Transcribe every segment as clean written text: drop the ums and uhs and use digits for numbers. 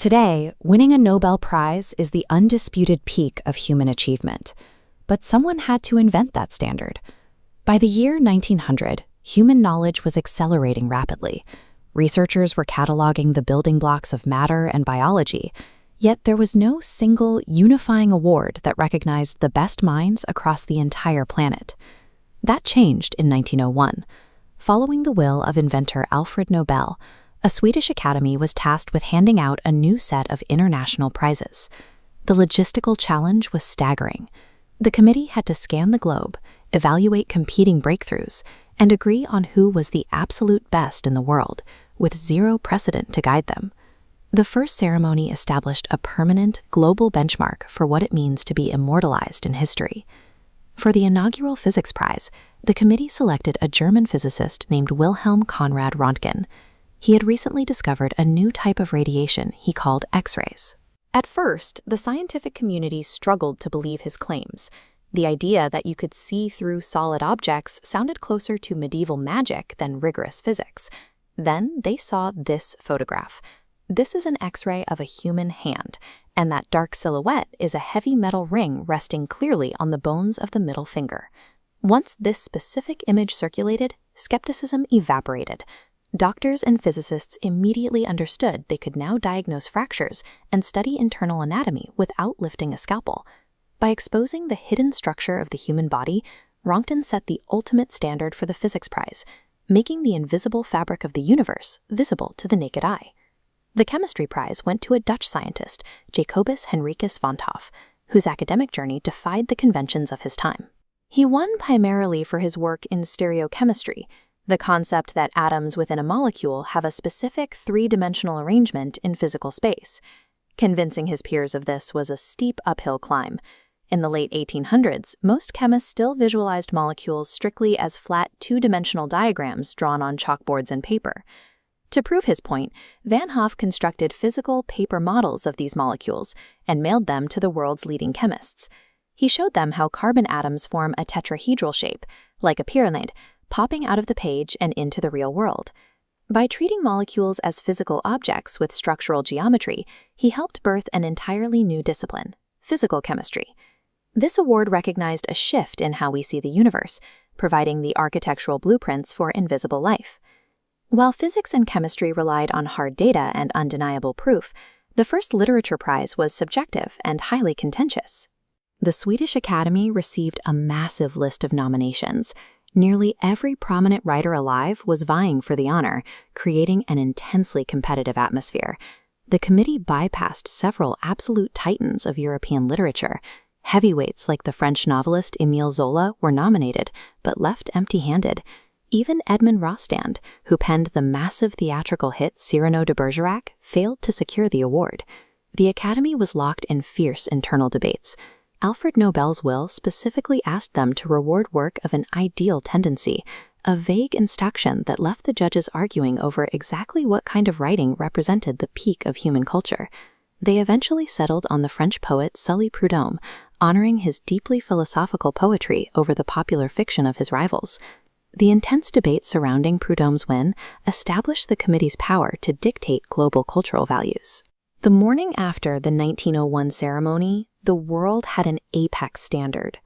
Today, winning a Nobel Prize is the undisputed peak of human achievement. But someone had to invent that standard. By the year 1900, human knowledge was accelerating rapidly. Researchers were cataloging the building blocks of matter and biology, yet there was no single unifying award that recognized the best minds across the entire planet. That changed in 1901. Following the will of inventor Alfred Nobel, a Swedish academy was tasked with handing out a new set of international prizes. The logistical challenge was staggering. The committee had to scan the globe, evaluate competing breakthroughs, and agree on who was the absolute best in the world, with zero precedent to guide them. The first ceremony established a permanent, global benchmark for what it means to be immortalized in history. For the inaugural physics prize, the committee selected a German physicist named Wilhelm Conrad Röntgen. He had recently discovered a new type of radiation he called X-rays. At first, the scientific community struggled to believe his claims. The idea that you could see through solid objects sounded closer to medieval magic than rigorous physics. Then they saw this photograph. This is an X-ray of a human hand, and that dark silhouette is a heavy metal ring resting clearly on the bones of the middle finger. Once this specific image circulated, skepticism evaporated. Doctors and physicists immediately understood they could now diagnose fractures and study internal anatomy without lifting a scalpel. By exposing the hidden structure of the human body, Röntgen set the ultimate standard for the physics prize, making the invisible fabric of the universe visible to the naked eye. The chemistry prize went to a Dutch scientist, Jacobus Henricus van 't Hoff, whose academic journey defied the conventions of his time. He won primarily for his work in stereochemistry, the concept that atoms within a molecule have a specific three-dimensional arrangement in physical space. Convincing his peers of this was a steep uphill climb. In the late 1800s, most chemists still visualized molecules strictly as flat two-dimensional diagrams drawn on chalkboards and paper. To prove his point, Van Hoff constructed physical paper models of these molecules and mailed them to the world's leading chemists. He showed them how carbon atoms form a tetrahedral shape, like a pyramid, popping out of the page and into the real world. By treating molecules as physical objects with structural geometry, he helped birth an entirely new discipline, physical chemistry. This award recognized a shift in how we see the universe, providing the architectural blueprints for invisible life. While physics and chemistry relied on hard data and undeniable proof, the first literature prize was subjective and highly contentious. The Swedish Academy received a massive list of nominations. Nearly every prominent writer alive was vying for the honor, creating an intensely competitive atmosphere. The committee bypassed several absolute titans of European literature. Heavyweights like the French novelist Émile Zola were nominated, but left empty-handed. Even Edmond Rostand, who penned the massive theatrical hit Cyrano de Bergerac, failed to secure the award. The Academy was locked in fierce internal debates. Alfred Nobel's will specifically asked them to reward work of an ideal tendency, a vague instruction that left the judges arguing over exactly what kind of writing represented the peak of human culture. They eventually settled on the French poet Sully Prudhomme, honoring his deeply philosophical poetry over the popular fiction of his rivals. The intense debate surrounding Prudhomme's win established the committee's power to dictate global cultural values. The morning after the 1901 ceremony, the world had an apex standard.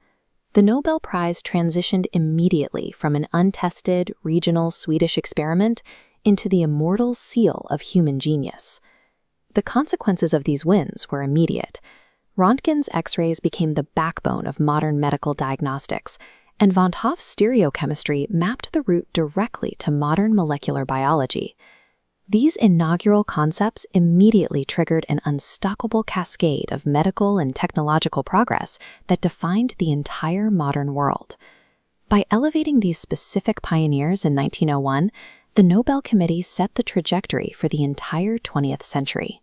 The Nobel Prize transitioned immediately from an untested, regional Swedish experiment into the immortal seal of human genius. The consequences of these wins were immediate. Röntgen's X-rays became the backbone of modern medical diagnostics, and Van 't Hoff's stereochemistry mapped the route directly to modern molecular biology. These inaugural concepts immediately triggered an unstoppable cascade of medical and technological progress that defined the entire modern world. By elevating these specific pioneers in 1901, the Nobel Committee set the trajectory for the entire 20th century.